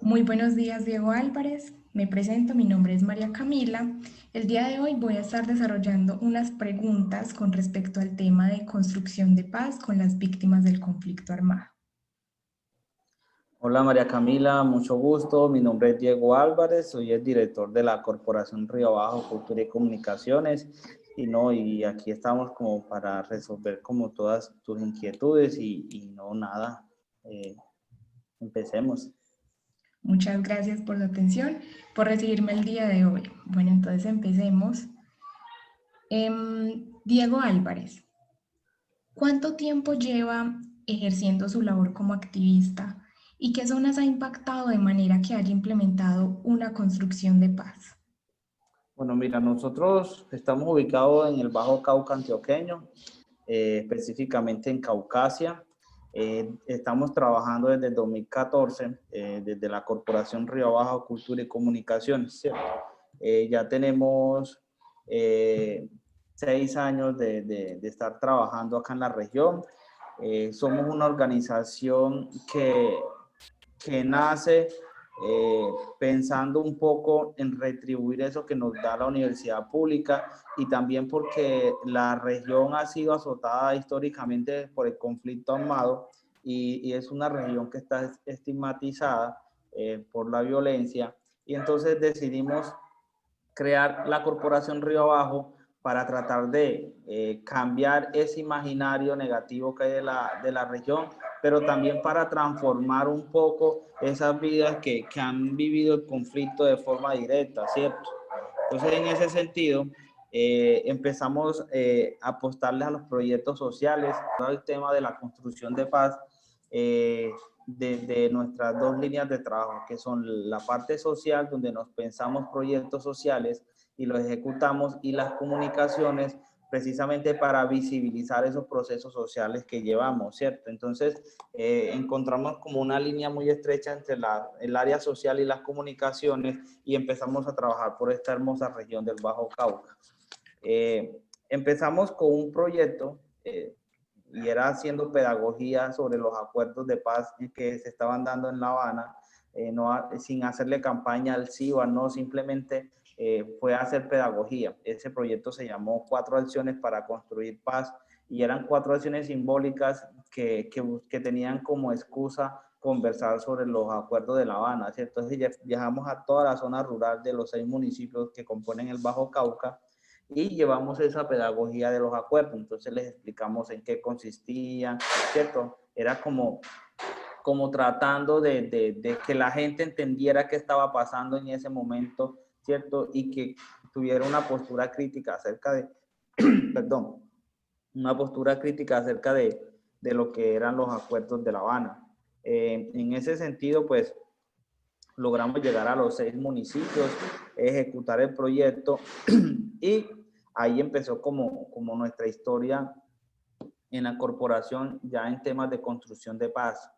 Muy buenos días, Diego Álvarez. Me presento, mi nombre es María Camila. El día de hoy voy a estar desarrollando unas preguntas con respecto al tema de construcción de paz con las víctimas del conflicto armado. Hola María Camila, mucho gusto. Mi nombre es Diego Álvarez, soy el director de la Corporación Río Abajo Cultura y Comunicaciones y aquí estamos como para resolver como todas tus inquietudes y no nada, eh, empecemos. Muchas gracias por su atención, por recibirme el día de hoy. Bueno, entonces empecemos. Diego Álvarez, ¿cuánto tiempo lleva ejerciendo su labor como activista y qué zonas ha impactado de manera que haya implementado una construcción de paz? Bueno, mira, nosotros estamos ubicados en el Bajo Cauca antioqueño, específicamente en Caucasia. Estamos trabajando desde el 2014, desde la Corporación Río Abajo Cultura y Comunicaciones, ¿cierto? Ya tenemos 6 años de estar trabajando acá en la región. Somos una organización que nace pensando un poco en retribuir eso que nos da la universidad pública y también porque la región ha sido azotada históricamente por el conflicto armado y es una región que está estigmatizada por la violencia, y entonces decidimos crear la Corporación Río Abajo para tratar de cambiar ese imaginario negativo que hay de la región, pero también para transformar un poco esas vidas que han vivido el conflicto de forma directa, ¿cierto? Entonces, en ese sentido, empezamos a apostarles a los proyectos sociales, todo el tema de la construcción de paz, de nuestras dos líneas de trabajo, que son la parte social, donde nos pensamos proyectos sociales y los ejecutamos, y las comunicaciones, precisamente para visibilizar esos procesos sociales que llevamos, ¿cierto? Entonces, encontramos como una línea muy estrecha entre el área social y las comunicaciones y empezamos a trabajar por esta hermosa región del Bajo Cauca. Empezamos con un proyecto y era haciendo pedagogía sobre los acuerdos de paz que se estaban dando en La Habana, sin hacerle campaña al sí o al no, simplemente fue a hacer pedagogía. Ese proyecto se llamó 4 acciones para construir paz, y eran 4 acciones simbólicas que tenían como excusa conversar sobre los acuerdos de La Habana, ¿cierto? Entonces viajamos a toda la zona rural de los 6 municipios que componen el Bajo Cauca y llevamos esa pedagogía de los acuerdos. Entonces les explicamos en qué consistían, ¿cierto? Era como tratando de que la gente entendiera qué estaba pasando en ese momento, ¿cierto? Y que tuviera una postura crítica acerca de, perdón, una postura crítica acerca de lo que eran los acuerdos de La Habana. En ese sentido, pues, logramos llegar a los 6 municipios, ejecutar el proyecto y ahí empezó como nuestra historia en la corporación ya en temas de construcción de paz.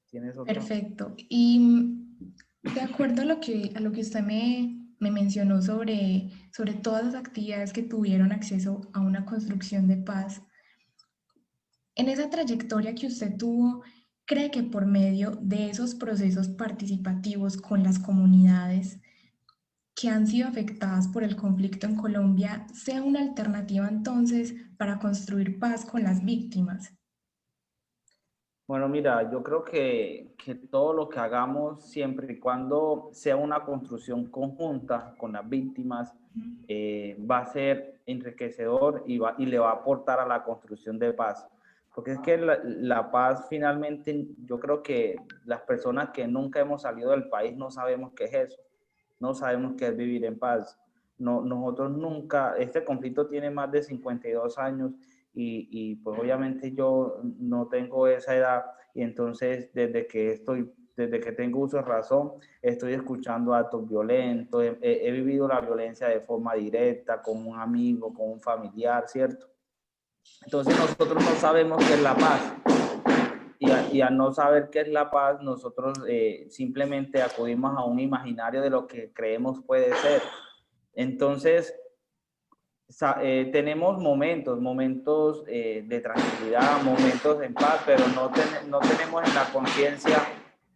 ¿Tienes otro? Perfecto. Y de acuerdo a lo que usted me mencionó sobre todas las actividades que tuvieron acceso a una construcción de paz, en esa trayectoria que usted tuvo, ¿cree que por medio de esos procesos participativos con las comunidades que han sido afectadas por el conflicto en Colombia sea una alternativa entonces para construir paz con las víctimas? Bueno, mira, yo creo que todo lo que hagamos, siempre y cuando sea una construcción conjunta con las víctimas, va a ser enriquecedor y le va a aportar a la construcción de paz. Porque es que la paz finalmente, yo creo que las personas que nunca hemos salido del país no sabemos qué es eso, no sabemos qué es vivir en paz. No, nosotros nunca, este conflicto tiene más de 52 años y pues obviamente yo no tengo esa edad, y entonces desde que tengo uso de razón, estoy escuchando actos violentos, he vivido la violencia de forma directa, con un amigo, con un familiar, ¿cierto? Entonces nosotros no sabemos qué es la paz. Y al no saber qué es la paz, nosotros simplemente acudimos a un imaginario de lo que creemos puede ser. Entonces, tenemos momentos de tranquilidad, momentos en paz, pero no tenemos en la conciencia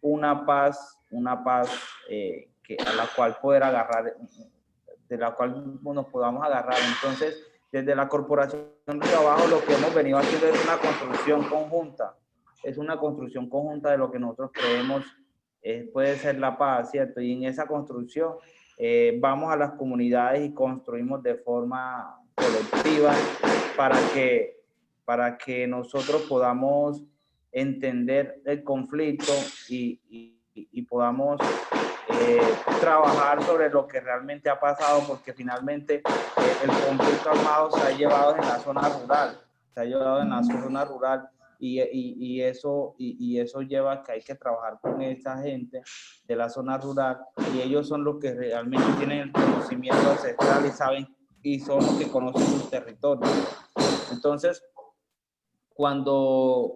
una paz a la cual poder agarrar, de la cual nos podamos agarrar. Entonces, desde la Corporación Río Abajo, lo que hemos venido haciendo es una construcción conjunta. Es una construcción conjunta de lo que nosotros creemos puede ser la paz, ¿cierto? Y en esa construcción vamos a las comunidades y construimos de forma colectiva para que nosotros podamos entender el conflicto y podamos trabajar sobre lo que realmente ha pasado, porque finalmente el conflicto armado se ha llevado en la zona rural, se ha llevado en la zona rural y eso lleva a que hay que trabajar con esa gente de la zona rural y ellos son los que realmente tienen el conocimiento ancestral y saben y son los que conocen sus territorios. Entonces, cuando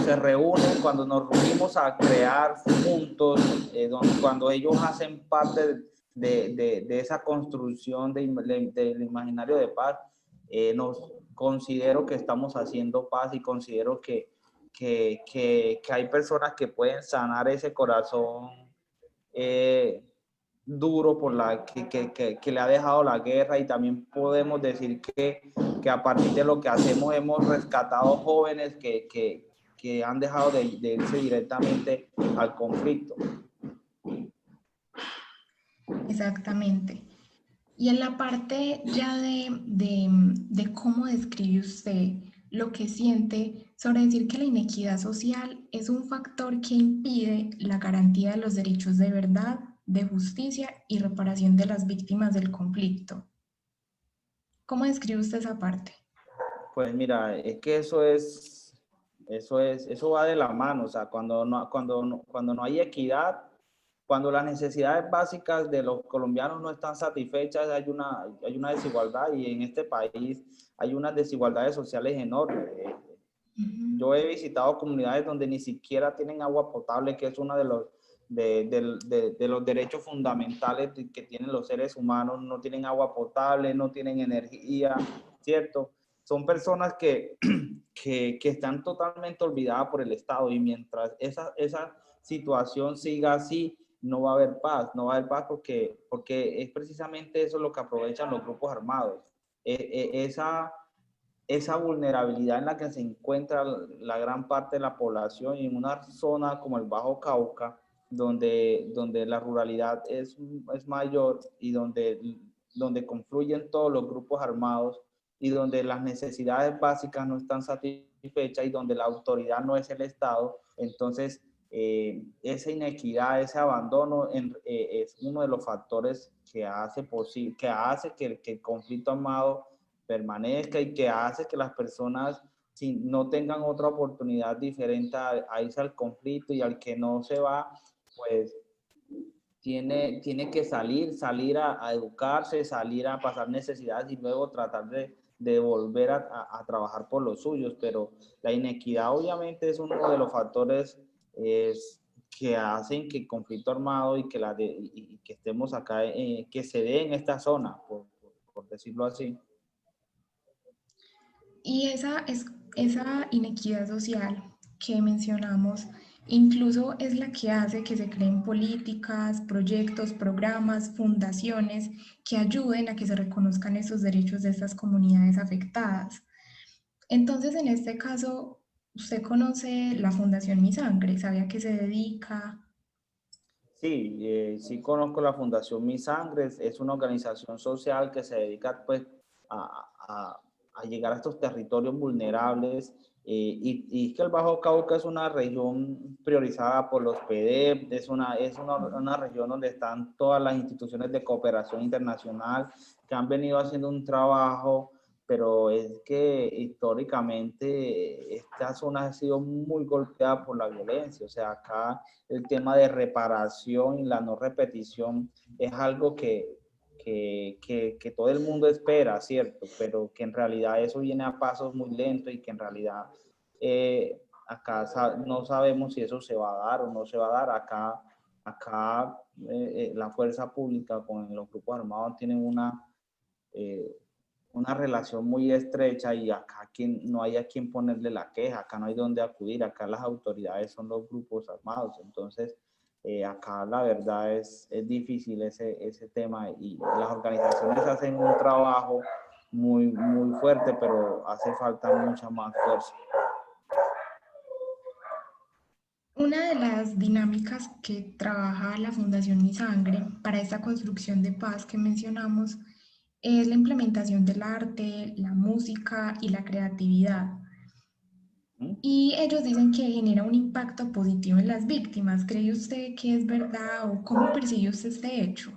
se reúnen, cuando nos reunimos a crear juntos, cuando ellos hacen parte de esa construcción del imaginario de paz, considero que estamos haciendo paz y considero que hay personas que pueden sanar ese corazón duro que le ha dejado la guerra, y también podemos decir que a partir de lo que hacemos hemos rescatado jóvenes que han dejado de irse directamente al conflicto. Exactamente. Y en la parte ya de cómo describe usted lo que siente sobre decir que la inequidad social es un factor que impide la garantía de los derechos de verdad, de justicia y reparación de las víctimas del conflicto. ¿Cómo describe usted esa parte? Pues mira, es que eso va de la mano. O sea, cuando no hay equidad, cuando las necesidades básicas de los colombianos no están satisfechas, hay una desigualdad, y en este país hay unas desigualdades sociales enormes. Yo he visitado comunidades donde ni siquiera tienen agua potable, que es uno de los derechos fundamentales que tienen los seres humanos. No tienen agua potable, no tienen energía, ¿cierto? Son personas que están totalmente olvidadas por el Estado, y mientras esa situación siga así, no va a haber paz, porque es precisamente eso lo que aprovechan los grupos armados. Esa vulnerabilidad en la que se encuentra la gran parte de la población, y en una zona como el Bajo Cauca, donde la ruralidad es mayor, y donde confluyen todos los grupos armados, y donde las necesidades básicas no están satisfechas, y donde la autoridad no es el Estado. Entonces, esa inequidad, ese abandono es uno de los factores que hace que el conflicto armado permanezca, y que hace que las personas no tengan otra oportunidad diferente a irse al conflicto, y al que no se va, pues tiene que salir a educarse, salir a pasar necesidades, y luego tratar de volver a trabajar por los suyos. Pero la inequidad obviamente es uno de los factores que hacen que el conflicto armado y que estemos acá, que se dé en esta zona, por decirlo así. Y esa inequidad social que mencionamos incluso es la que hace que se creen políticas, proyectos, programas, fundaciones que ayuden a que se reconozcan esos derechos de estas comunidades afectadas. Entonces, en este caso, ¿usted conoce la Fundación Mi Sangre? ¿Sabe a qué se dedica? Sí, sí conozco la Fundación Mi Sangre. Es una organización social que se dedica, pues, a llegar a estos territorios vulnerables, y que el Bajo Cauca es una región priorizada por los PDEP. Una región donde están todas las instituciones de cooperación internacional que han venido haciendo un trabajo, pero es que históricamente esta zona ha sido muy golpeada por la violencia. O sea, acá el tema de reparación y la no repetición es algo que todo el mundo espera, ¿cierto? Pero que en realidad eso viene a pasos muy lentos, y que en realidad acá no sabemos si eso se va a dar o no se va a dar. Acá la fuerza pública con los grupos armados tienen una relación muy estrecha y acá no hay a quien ponerle la queja, acá no hay donde acudir, acá las autoridades son los grupos armados. Entonces, acá la verdad es difícil ese tema y las organizaciones hacen un trabajo muy fuerte, pero hace falta mucha más fuerza. Una de las dinámicas que trabaja la Fundación Mi Sangre para esta construcción de paz que mencionamos es la implementación del arte, la música y la creatividad. ¿Mm? Y ellos dicen que genera un impacto positivo en las víctimas. ¿Cree usted que es verdad o cómo percibe usted este hecho?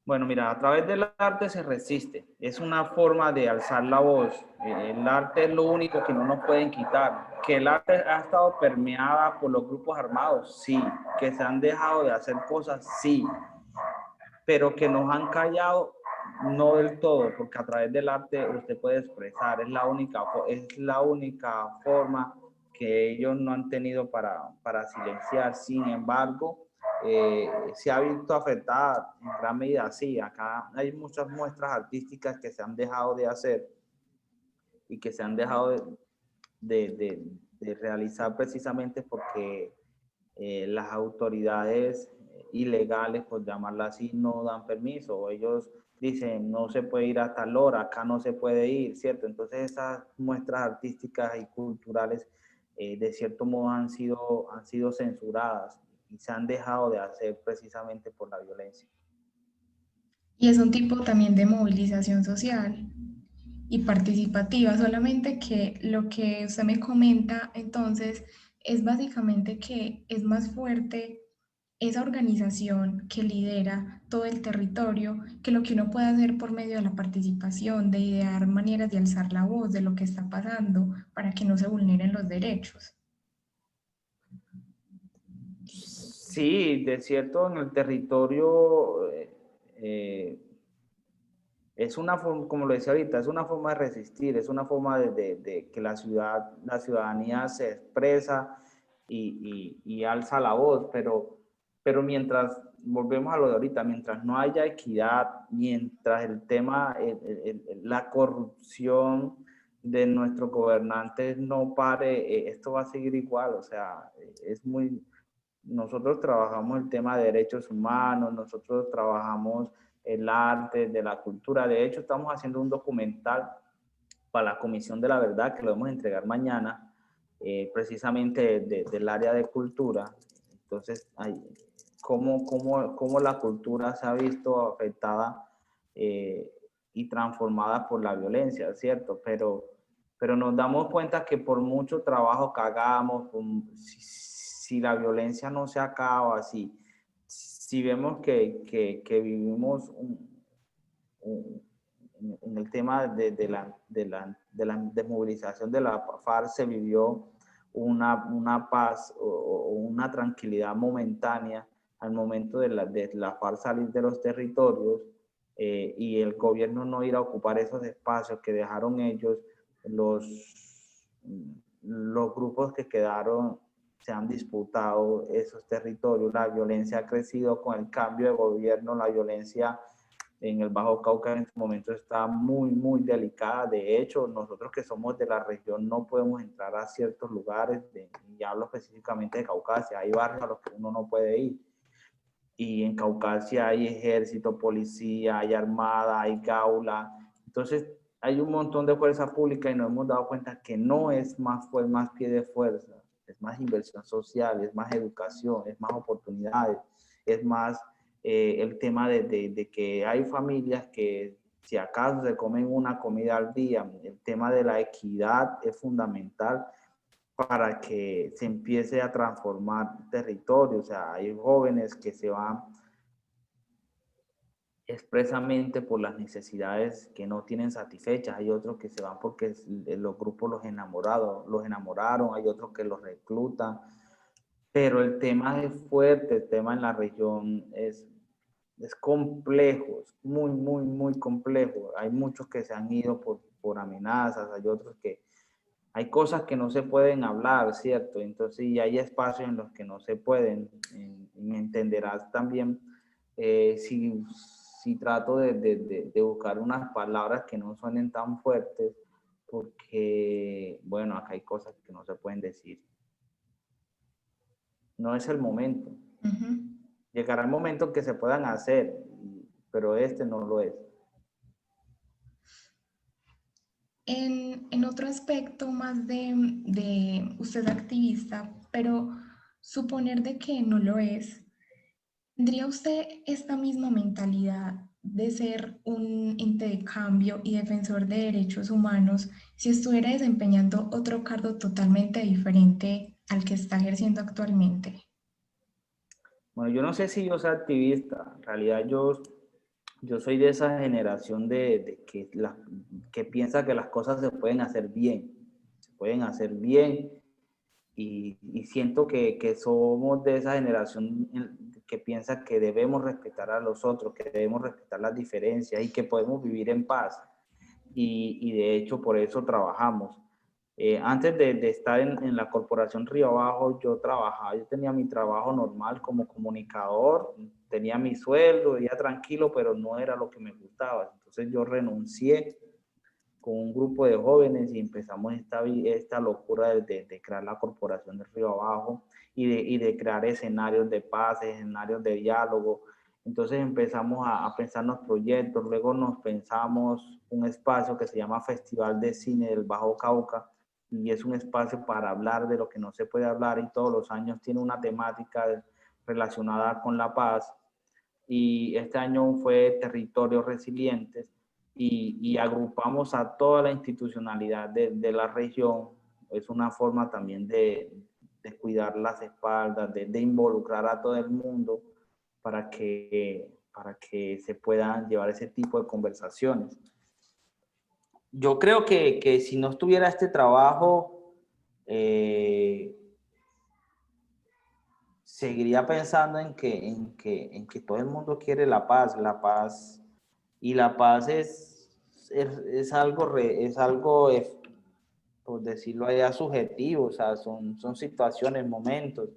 Bueno, mira, a través del arte se resiste. Es una forma de alzar la voz. El arte es lo único que no nos pueden quitar. Que el arte ha estado permeada por los grupos armados, sí. Que se han dejado de hacer cosas, sí. Pero que nos han callado, no del todo, porque a través del arte usted puede expresar. Es la única forma que ellos no han tenido para silenciar. Sin embargo, se ha visto afectada en gran medida, sí. Acá hay muchas muestras artísticas que se han dejado de hacer y que se han dejado de realizar precisamente porque las autoridades ilegales, por llamarla así, no dan permiso. Ellos dicen, no se puede ir a tal hora, acá no se puede ir, ¿cierto? Entonces esas muestras artísticas y culturales de cierto modo han sido censuradas y se han dejado de hacer precisamente por la violencia. Y es un tipo también de movilización social y participativa, solamente que lo que usted me comenta entonces es básicamente que es más fuerte esa organización que lidera todo el territorio que lo que uno puede hacer por medio de la participación, de idear maneras de alzar la voz de lo que está pasando para que no se vulneren los derechos. Sí, de cierto, en el territorio eh, es una forma, como lo decía ahorita, es una forma de resistir, es una forma de que la ciudadanía se expresa y alza la voz, pero mientras, volvemos a lo de ahorita, mientras no haya equidad, mientras el tema, la corrupción de nuestros gobernantes no pare, esto va a seguir igual, o sea, nosotros trabajamos el tema de derechos humanos, nosotros trabajamos el arte, de la cultura. De hecho, estamos haciendo un documental para la Comisión de la Verdad que lo vamos a entregar mañana, precisamente del área de cultura. Entonces, cómo la cultura se ha visto afectada y transformada por la violencia, ¿cierto? Pero nos damos cuenta que por mucho trabajo que hagamos, si la violencia no se acaba, si vemos que vivimos en el tema de la desmovilización de la FARC, se vivió una paz o una tranquilidad momentánea al momento de la FARC salir de los territorios y el gobierno no ir a ocupar esos espacios que dejaron ellos, los, los grupos que quedaron se han disputado esos territorios, la violencia ha crecido con el cambio de gobierno, la violencia en el Bajo Cauca en este momento está muy delicada. De hecho, nosotros que somos de la región no podemos entrar a ciertos lugares, y hablo específicamente de Caucasia, hay barrios a los que uno no puede ir. Y en Caucasia hay ejército, policía, hay armada, hay gaula. Entonces, hay un montón de fuerza pública y nos hemos dado cuenta que no es más pie de fuerza, es más inversión social, es más educación, es más oportunidades, es más el tema de que hay familias que si acaso se comen una comida al día, el tema de la equidad es fundamental para que se empiece a transformar territorio. O sea, hay jóvenes que se van expresamente por las necesidades que no tienen satisfechas, hay otros que se van porque los grupos los enamoraron, hay otros que los reclutan, pero el tema es fuerte, el tema en la región es complejo, es muy complejo. Hay muchos que se han ido por amenazas, hay otros que hay cosas que no se pueden hablar, ¿cierto? Entonces, y hay espacios en los que no se pueden. Y me entenderás también, si sí trato de buscar unas palabras que no suenen tan fuertes, porque, bueno, acá hay cosas que no se pueden decir. No es el momento. Llegará el momento en que se puedan hacer, pero este no lo es. En otro aspecto más de usted es activista, pero suponer de que no lo es, ¿tendría usted esta misma mentalidad de ser un ente de cambio y defensor de derechos humanos si estuviera desempeñando otro cargo totalmente diferente al que está ejerciendo actualmente? Bueno, yo no sé si yo soy activista. En realidad yo soy de esa generación de que piensa que las cosas se pueden hacer bien. Se pueden hacer bien y siento que somos de esa generación que piensa que debemos respetar a los otros, que debemos respetar las diferencias y que podemos vivir en paz. Y de hecho por eso trabajamos. Antes de estar en la Corporación Río Abajo, yo tenía mi trabajo normal como comunicador, tenía mi sueldo, vivía tranquilo, pero no era lo que me gustaba. Entonces yo renuncié con un grupo de jóvenes y empezamos esta locura de crear la Corporación de Río Abajo y de crear escenarios de paz, escenarios de diálogo. Entonces empezamos a pensarnos proyectos, luego nos pensamos un espacio que se llama Festival de Cine del Bajo Cauca, y es un espacio para hablar de lo que no se puede hablar, y todos los años tiene una temática relacionada con la paz, y este año fue Territorios Resilientes, y agrupamos a toda la institucionalidad de la región. Es una forma también de cuidar las espaldas, de involucrar a todo el mundo para que se puedan llevar ese tipo de conversaciones. Yo creo que si no estuviera este trabajo, seguiría pensando en que todo el mundo quiere la paz, y la paz es algo, por decirlo allá, subjetivo. O sea, son situaciones, momentos,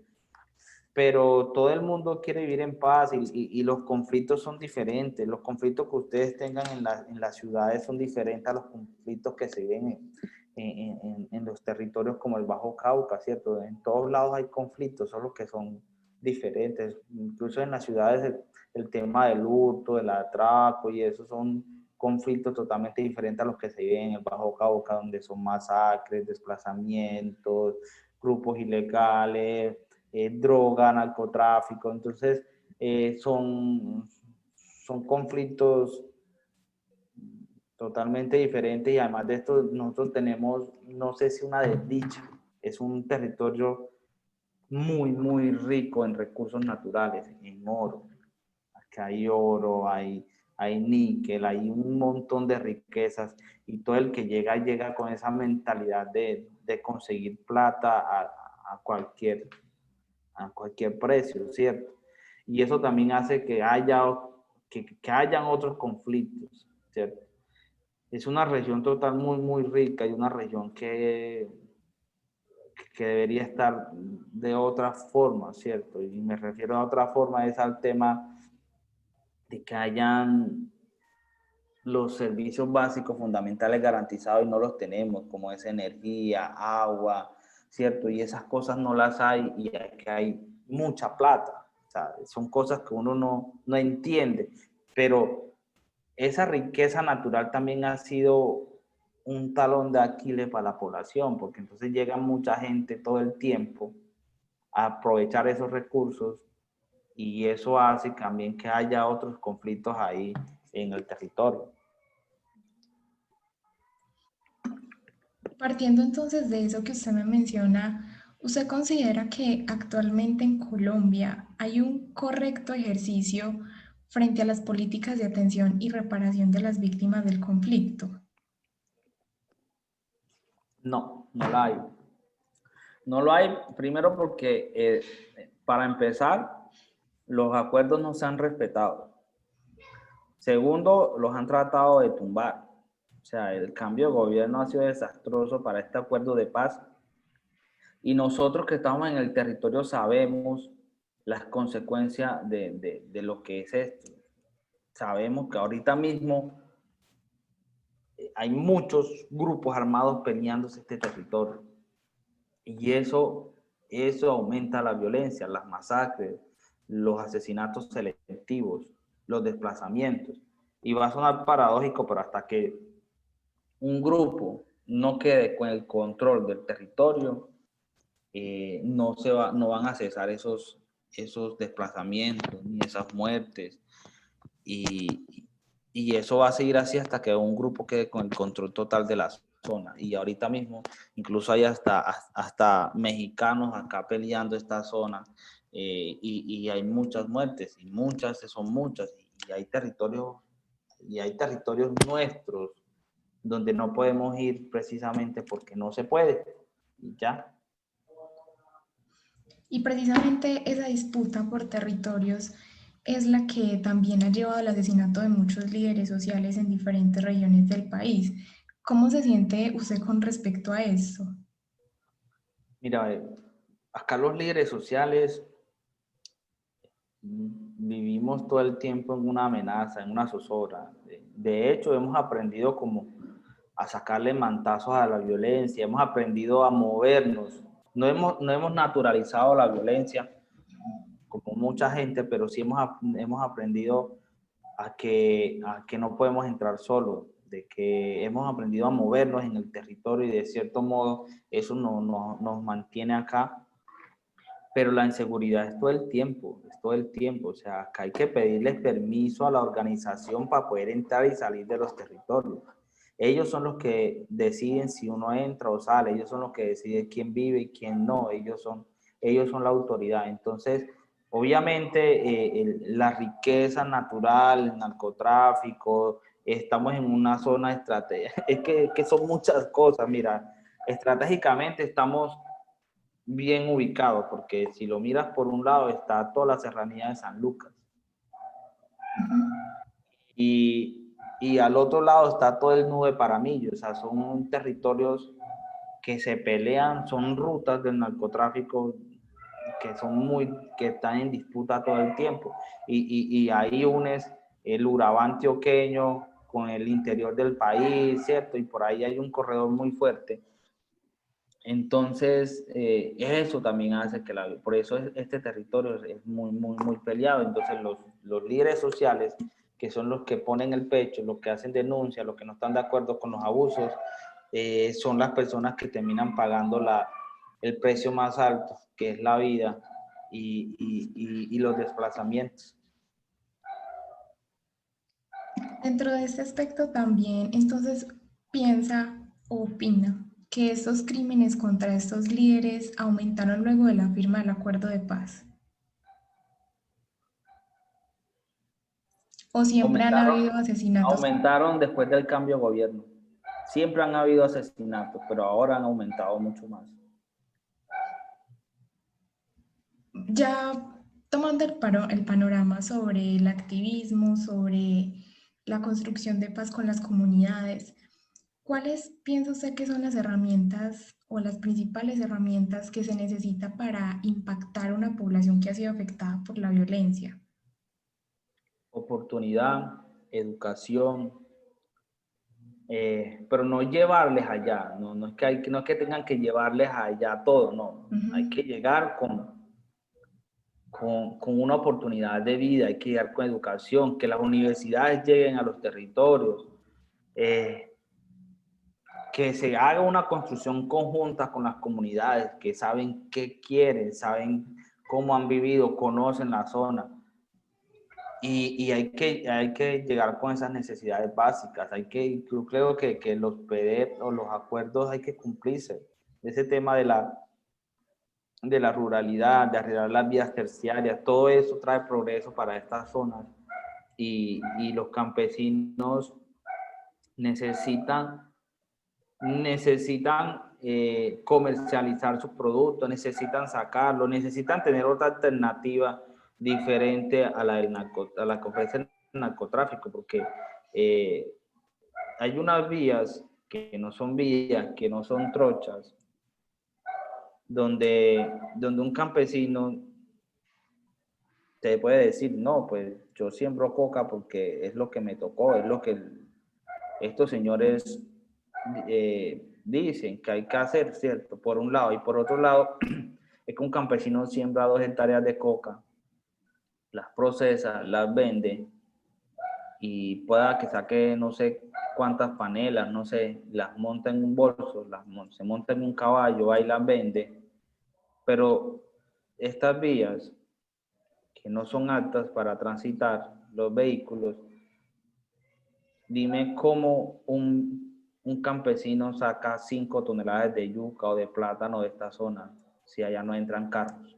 pero todo el mundo quiere vivir en paz, y los conflictos son diferentes. Los conflictos que ustedes tengan en las ciudades son diferentes a los conflictos que se ven en los territorios como el Bajo Cauca, ¿cierto? En todos lados hay conflictos, solo que son diferentes. Incluso en las ciudades el tema del hurto, del atraco y eso son conflictos totalmente diferentes a los que se viven en el Bajo Cauca, donde son masacres, desplazamientos, grupos ilegales, droga, narcotráfico. Entonces, son conflictos totalmente diferentes, y además de esto nosotros tenemos, no sé si una desdicha, es un territorio muy rico en recursos naturales, en oro. Acá hay oro, hay níquel, hay un montón de riquezas, y todo el que llega con esa mentalidad de conseguir plata a cualquier precio, ¿cierto? Y eso también hace que hayan otros conflictos, ¿cierto? Es una región total muy rica, y una región que debería estar de otra forma, ¿cierto? Y me refiero a otra forma, es al tema de que hayan los servicios básicos fundamentales garantizados, y no los tenemos, como es energía, agua, ¿cierto? Y esas cosas no las hay, y que hay mucha plata. O sea, son cosas que uno no entiende, pero esa riqueza natural también ha sido un talón de Aquiles para la población, porque entonces llega mucha gente todo el tiempo a aprovechar esos recursos, y eso hace también que haya otros conflictos ahí en el territorio. Partiendo entonces de eso que usted me menciona, ¿usted considera que actualmente en Colombia hay un correcto ejercicio frente a las políticas de atención y reparación de las víctimas del conflicto? No la hay. No lo hay, primero porque, para empezar, los acuerdos no se han respetado. Segundo, los han tratado de tumbar. O sea, el cambio de gobierno ha sido desastroso para este acuerdo de paz, y nosotros que estamos en el territorio sabemos las consecuencias de lo que es esto. sabemos que ahorita mismo hay muchos grupos armados peleándose este territorio. Y eso aumenta la violencia, las masacres, los asesinatos selectivos, los desplazamientos. Y va a sonar paradójico, pero hasta que un grupo no quede con el control del territorio, no van a cesar esos desplazamientos ni esas muertes. Y eso va a seguir así hasta que un grupo quede con el control total de la zona. Y ahorita mismo incluso hay hasta mexicanos acá peleando esta zona, y hay muchas muertes, y son muchas, y hay territorios nuestros donde no podemos ir precisamente porque no se puede. Y ya. Y precisamente esa disputa por territorios es la que también ha llevado al asesinato de muchos líderes sociales en diferentes regiones del país. ¿Cómo se siente usted con respecto a esto? Mira, acá los líderes sociales vivimos todo el tiempo en una amenaza, en una zozobra. De hecho, hemos aprendido como a sacarle mantazos a la violencia, hemos aprendido a movernos. No hemos naturalizado la violencia como mucha gente, pero sí hemos aprendido a que no podemos entrar solos, de que hemos aprendido a movernos en el territorio, y de cierto modo eso nos mantiene acá. Pero la inseguridad es todo el tiempo. O sea, acá hay que pedirles permiso a la organización para poder entrar y salir de los territorios. Ellos son los que deciden si uno entra o sale, ellos son los que deciden quién vive y quién no, ellos son la autoridad. Entonces, obviamente, la riqueza natural, el narcotráfico, estamos en una zona estratégica, que son muchas cosas, mira, estratégicamente estamos bien ubicado, porque si lo miras por un lado está toda la serranía de San Lucas, y al otro lado está todo el Nube Paramillo. O sea, son territorios que se pelean, son rutas del narcotráfico que están en disputa todo el tiempo, y ahí unes el Urabá antioqueño con el interior del país, ¿cierto? Y por ahí hay un corredor muy fuerte. Entonces, eso también hace que por eso este territorio es muy, muy, muy peleado. Entonces, los líderes sociales, que son los que ponen el pecho, los que hacen denuncias, los que no están de acuerdo con los abusos, son las personas que terminan pagando el precio más alto, que es la vida y los desplazamientos. Dentro de este aspecto también, entonces, piensa o opina que estos crímenes contra estos líderes aumentaron luego de la firma del acuerdo de paz. ¿O siempre han Aumentaron, habido asesinatos? aumentaron después del cambio de gobierno. Siempre han habido asesinatos, pero ahora han aumentado mucho más. Ya tomando el panorama sobre el activismo, sobre la construcción de paz con las comunidades, ¿cuáles piensa usted que son las herramientas o las principales herramientas que se necesita para impactar una población que ha sido afectada por la violencia? Oportunidad, educación, pero no llevarles allá, no es no es que tengan que llevarles allá todo, no, hay que llegar con una oportunidad de vida, hay que llegar con educación, que las universidades lleguen a los territorios, que se haga una construcción conjunta con las comunidades, que saben qué quieren, saben cómo han vivido, conocen la zona. Y hay que llegar con esas necesidades básicas. Yo creo que los PD o los acuerdos hay que cumplirse. Ese tema de la ruralidad, de arreglar las vías terciarias, todo eso trae progreso para estas zonas. Y los campesinos necesitan comercializar sus productos, necesitan sacarlo, necesitan tener otra alternativa diferente a a la que ofrece el narcotráfico, porque hay unas vías que no son vías, que no son trochas, donde un campesino te puede decir, no, pues yo siembro coca porque es lo que me tocó, es lo que estos señores dicen que hay que hacer, ¿cierto? Por un lado. Y por otro lado, es que un campesino siembra 2 hectáreas de coca, las procesa, las vende y pueda que saque no sé cuántas panelas, no sé, las monta en un bolso, se monta en un caballo, va y las vende. Pero estas vías que no son aptas para transitar los vehículos, dime cómo un campesino saca 5 toneladas de yuca o de plátano de esta zona si allá no entran carros.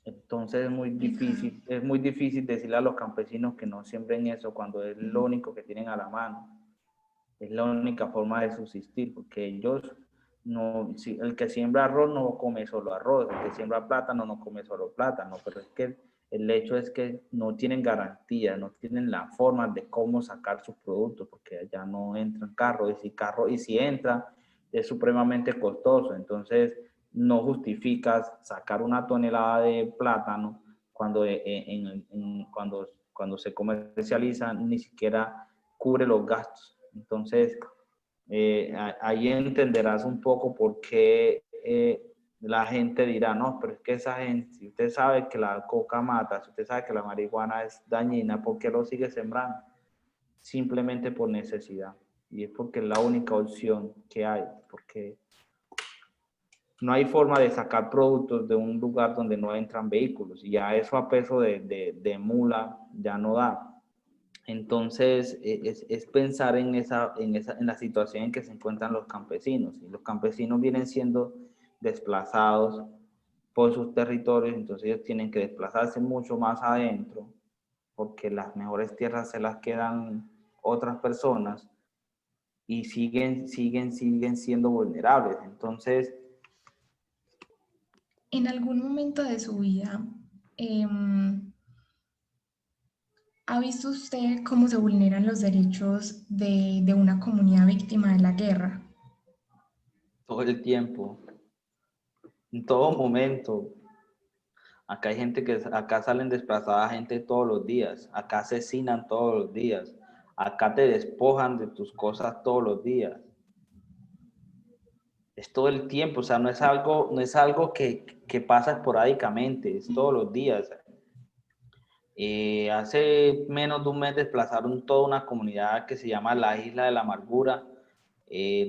Entonces es muy difícil decirle a los campesinos que no siembren eso cuando es lo único que tienen a la mano. Es la única forma de subsistir, porque ellos no, si, el que siembra arroz no come solo arroz, el que siembra plátano no come solo plátano, pero es que el hecho es que no tienen garantía, no tienen la forma de cómo sacar sus productos, porque allá no entran carros, y si entra, es supremamente costoso, entonces no justificas sacar 1 tonelada de plátano cuando, cuando se comercializa ni siquiera cubre los gastos. Entonces, ahí entenderás un poco por qué la gente dirá, no, pero es que esa gente, si usted sabe que la coca mata, si usted sabe que la marihuana es dañina, ¿por qué lo sigue sembrando? Simplemente por necesidad. Y es porque es la única opción que hay, porque no hay forma de sacar productos de un lugar donde no entran vehículos. Y ya eso a peso de mula ya no da. Entonces, es pensar en la situación en que se encuentran los campesinos. Y los campesinos vienen siendo desplazados por sus territorios, entonces ellos tienen que desplazarse mucho más adentro, porque las mejores tierras se las quedan otras personas y siguen siendo vulnerables. Entonces, En algún momento de su vida, ¿ha visto usted cómo se vulneran los derechos de una comunidad víctima de la guerra? todo el tiempo, en todo momento, acá hay gente acá salen desplazadas gente todos los días, acá asesinan todos los días, acá te despojan de tus cosas todos los días. Es todo el tiempo, o sea, no es algo que pasa esporádicamente, es todos los días. Hace menos de un mes desplazaron toda una comunidad que se llama la Isla de la Amargura,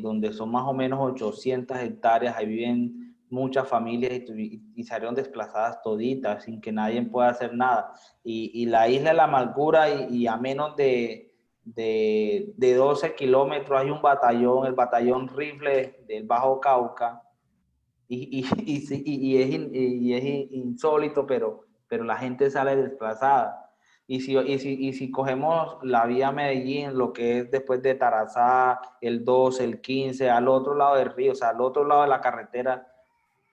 donde son más o menos 800 hectáreas, ahí viven muchas familias y salieron desplazadas toditas sin que nadie pueda hacer nada. Y la Isla de la Amargura y a menos de 12 kilómetros hay un batallón, el batallón Rifle del Bajo Cauca, y es insólito, pero la gente sale desplazada. Y si cogemos la vía Medellín, lo que es después de Tarazá, el 12, el 15, al otro lado del río, o sea, al otro lado de la carretera,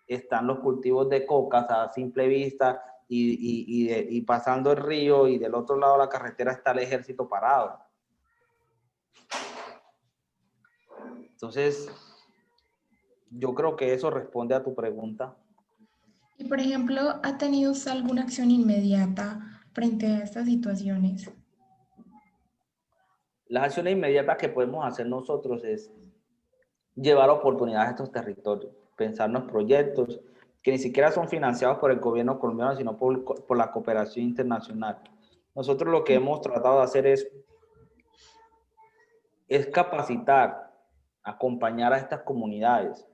están los cultivos de coca, o sea, a simple vista, y pasando el río, y del otro lado de la carretera está el ejército parado. Entonces, yo creo que eso responde a tu pregunta. Y por ejemplo, ¿ha tenido usted alguna acción inmediata frente a estas situaciones? Las acciones inmediatas que podemos hacer nosotros es llevar oportunidades a estos territorios, pensarnos proyectos que ni siquiera son financiados por el gobierno colombiano, sino por la cooperación internacional. Nosotros lo que hemos tratado de hacer es capacitar, acompañar a estas comunidades.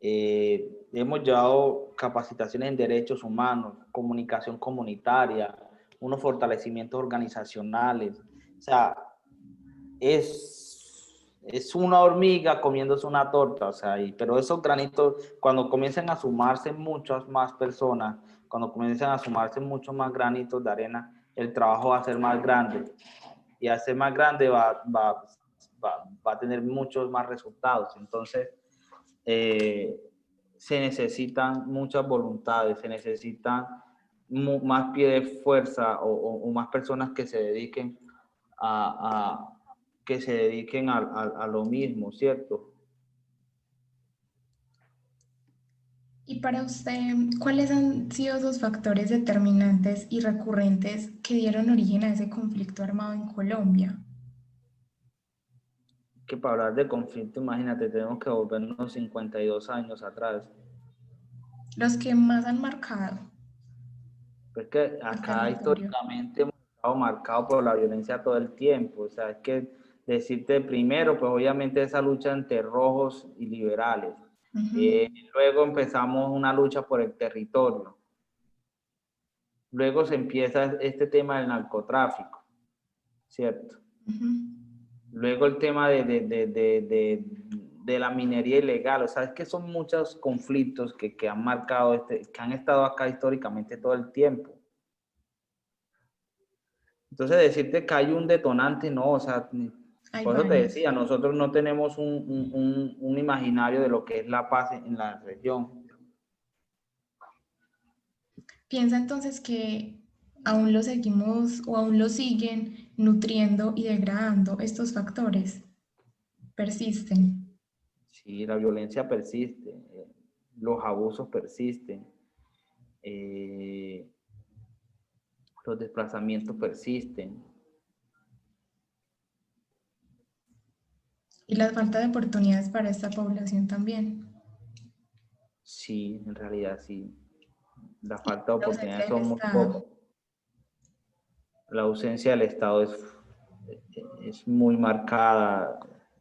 Hemos llevado capacitaciones en derechos humanos, comunicación comunitaria, unos fortalecimientos organizacionales. O sea, es una hormiga comiéndose una torta, o sea, pero esos granitos, cuando comiencen a sumarse muchas más personas, cuando comiencen a sumarse muchos más granitos de arena, el trabajo va a ser más grande. Y al ser más grande va a tener muchos más resultados. Entonces, se necesitan muchas voluntades, se necesitan más pie de fuerza o más personas que se dediquen a lo mismo, ¿cierto? Y para usted, ¿cuáles han sido esos factores determinantes y recurrentes que dieron origen a ese conflicto armado en Colombia? Que para hablar de conflicto, imagínate, tenemos que volvernos 52 años atrás. Los que más han marcado Pues que el acá territorio. históricamente hemos estado marcados por la violencia todo el tiempo. O sea, es que decirte primero, pues obviamente esa lucha entre rojos y liberales. Ujú, Luego empezamos una lucha por el territorio. Luego se empieza este tema del narcotráfico, ¿cierto? ujú. Luego el tema de la minería ilegal. O sea, es que son muchos conflictos que han marcado, que han estado acá históricamente todo el tiempo. Entonces, decirte que hay un detonante, no, o sea, Hay por eso te varios. decía, nosotros no tenemos un imaginario de lo que es la paz en la región. Piensa entonces que aún lo seguimos o aún lo siguen nutriendo y degradando estos factores. Persisten. Sí, la violencia persiste, los abusos persisten, eh, los desplazamientos persisten. Y la falta de oportunidades para esta población también. Sí, en realidad sí. La falta de La ausencia oportunidades del son muy Estado. pocas. La ausencia del Estado es muy marcada.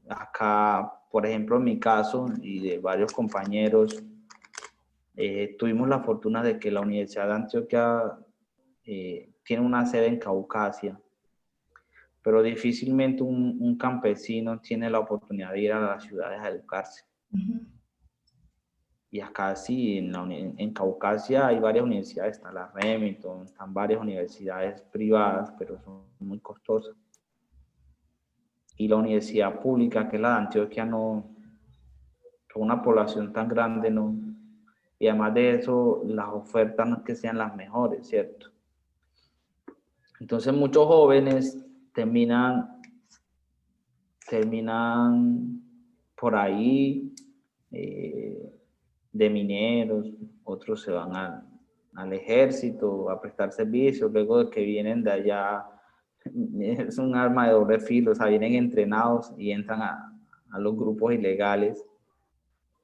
Acá, por ejemplo, en mi caso y de varios compañeros, tuvimos la fortuna de que la Universidad de Antioquia tiene una sede en Caucasia, pero difícilmente un campesino tiene la oportunidad de ir a las ciudades a educarse. Ujú. Y acá sí, en Caucasia hay varias universidades, está la Remington, están varias universidades privadas, pero son muy costosas. Y la universidad pública, que es la de Antioquia, no, con una población tan grande, no. Y además de eso, las ofertas no es que sean las mejores, ¿cierto? Entonces muchos jóvenes terminan por ahí eh, de mineros, otros se van al ejército a prestar servicios, luego de que vienen de allá, es un arma de doble filo, o sea, vienen entrenados y entran a los grupos ilegales,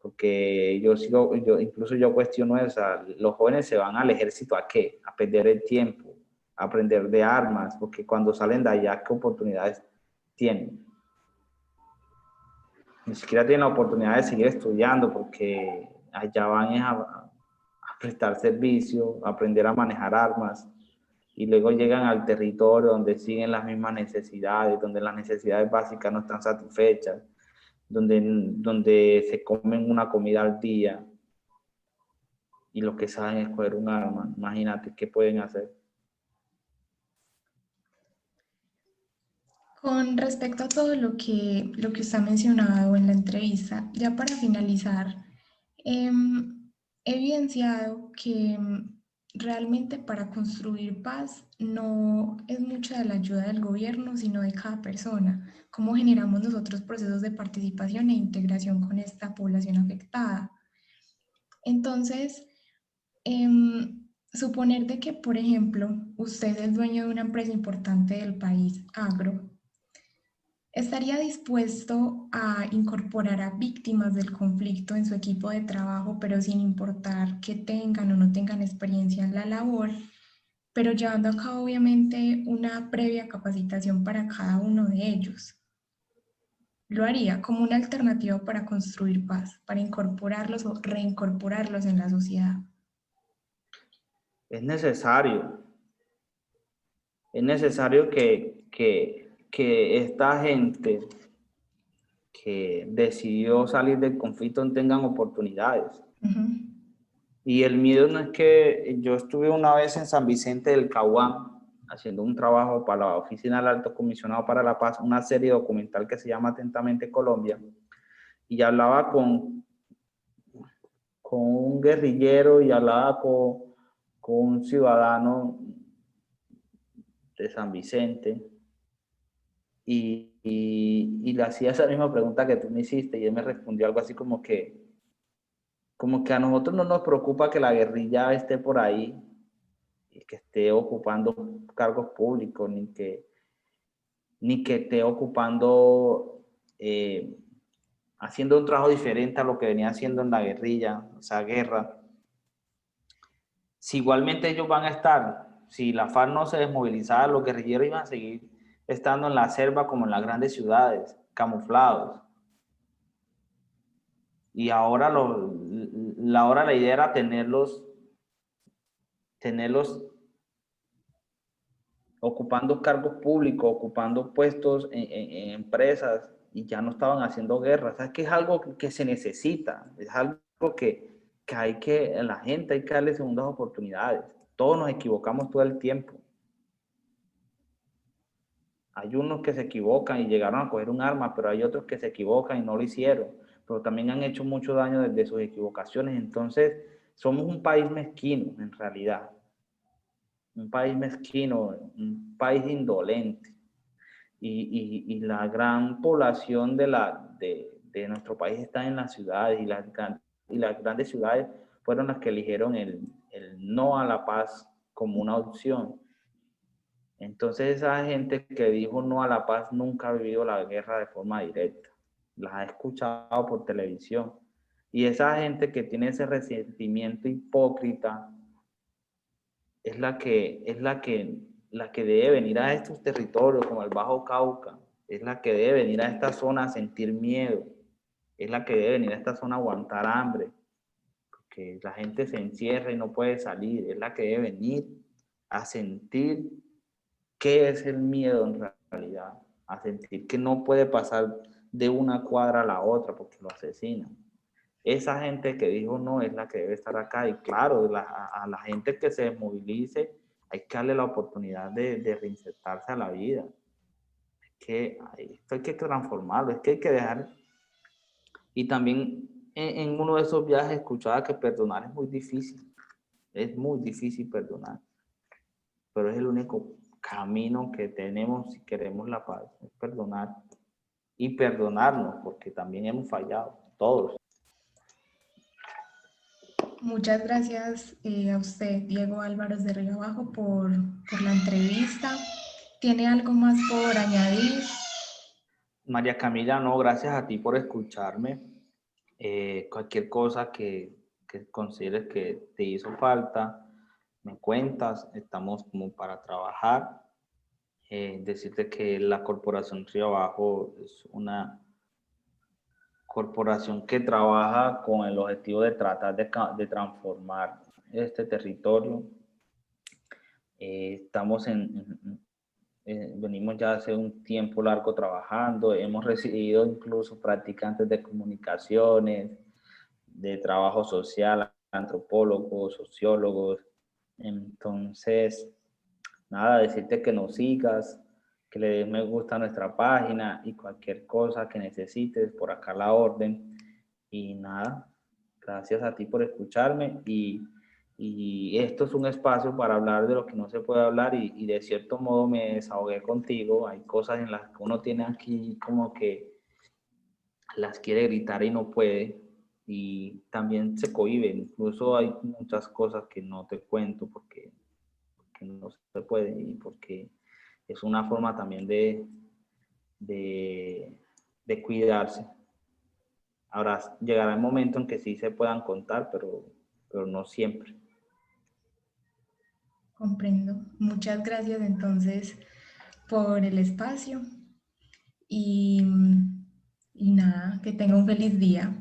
porque incluso yo cuestiono eso, o sea, los jóvenes se van al ejército ¿a qué? A perder el tiempo, a aprender de armas, porque cuando salen de allá, ¿qué oportunidades tienen? Ni siquiera tienen la oportunidad de seguir estudiando porque allá van a prestar servicio, a aprender a manejar armas y luego llegan al territorio donde siguen las mismas necesidades, donde las necesidades básicas no están satisfechas, donde se comen una comida al día y lo que saben es coger un arma. Imagínate qué pueden hacer. Con respecto a todo lo que usted ha mencionado en la entrevista, ya para finalizar, he evidenciado que realmente para construir paz no es mucha de la ayuda del gobierno, sino de cada persona. Cómo generamos nosotros procesos de participación e integración con esta población afectada. Entonces, suponer de que, por ejemplo, usted es el dueño de una empresa importante del país, agro, ¿estaría dispuesto a incorporar a víctimas del conflicto en su equipo de trabajo, pero sin importar que tengan o no tengan experiencia en la labor, pero llevando a cabo obviamente una previa capacitación para cada uno de ellos? Lo haría como una alternativa para construir paz, para incorporarlos o reincorporarlos en la sociedad. Es necesario que esta gente que decidió salir del conflicto tengan oportunidades. Ujú, Y el miedo no es que yo estuve una vez en San Vicente del Caguán haciendo un trabajo para la Oficina del Alto Comisionado para la Paz, una serie documental que se llama Atentamente Colombia, y hablaba con un guerrillero y hablaba con un ciudadano de San Vicente y le hacía esa misma pregunta que tú me hiciste y él me respondió algo así como que como que a nosotros no nos preocupa que la guerrilla esté por ahí y que esté ocupando cargos públicos, ni que esté ocupando, haciendo un trabajo diferente a lo que venía haciendo en la guerrilla, esa guerra. Si igualmente ellos van a estar, si la FARC no se desmovilizaba, los guerrilleros iban a seguir estando en la selva como en las grandes ciudades, camuflados. Y ahora la idea era tenerlos ocupando cargos públicos, ocupando puestos en empresas, y ya no estaban haciendo guerra. O sea, es que es algo que se necesita, es algo que hay que, a la gente hay que darle segundas oportunidades. Todos nos equivocamos todo el tiempo. Hay unos que se equivocan y llegaron a coger un arma, pero hay otros que se equivocan y no lo hicieron, pero también han hecho mucho daño desde sus equivocaciones. Entonces, somos un país mezquino, en realidad. Un país mezquino, un país indolente. Y la gran población de nuestro país está en las ciudades, y las grandes ciudades fueron las que eligieron el no a la paz como una opción. Entonces esa gente que dijo no a la paz nunca ha vivido la guerra de forma directa, las ha escuchado por televisión. Y esa gente que tiene ese resentimiento hipócrita es la que debe venir a estos territorios como el Bajo Cauca, es la que debe venir a esta zona a sentir miedo, es la que debe venir a esta zona a aguantar hambre, porque la gente se encierra y no puede salir, es la que debe venir a sentir qué es el miedo en realidad, a sentir que no puede pasar de una cuadra a la otra porque lo asesinan. Esa gente que dijo no es la que debe estar acá, y claro, a la gente que se desmovilice hay que darle la oportunidad de reinsertarse a la vida. Esto hay que transformarlo, es que hay que dejar. Y también en uno de esos viajes escuchaba que perdonar es muy difícil perdonar, pero es el único camino que tenemos si queremos la paz, es perdonar y perdonarnos, porque también hemos fallado, todos. Muchas gracias a usted, Diego Álvarez de Regabajo, por la entrevista. ¿Tiene algo más por añadir? María Camila, no, gracias a ti por escucharme. Cualquier cosa que consideres que te hizo falta, me cuentas, estamos como para trabajar. Decirte que la Corporación Río Abajo es una corporación que trabaja con el objetivo de tratar de transformar este territorio. Venimos ya hace un tiempo largo trabajando, hemos recibido incluso practicantes de comunicaciones, de trabajo social, antropólogos, sociólogos. Entonces, nada, decirte que nos sigas, que le des me gusta a nuestra página, y cualquier cosa que necesites, por acá la orden. Y nada, gracias a ti por escucharme, y esto es un espacio para hablar de lo que no se puede hablar, y de cierto modo me desahogué contigo. Hay cosas en las que uno tiene aquí como que las quiere gritar y no puede, y también se cohíbe. Incluso hay muchas cosas que no te cuento porque no se puede, y porque es una forma también de cuidarse. Ahora llegará el momento en que sí se puedan contar, pero no siempre. Comprendo. Muchas gracias entonces por el espacio y, y nada, que tenga un feliz día.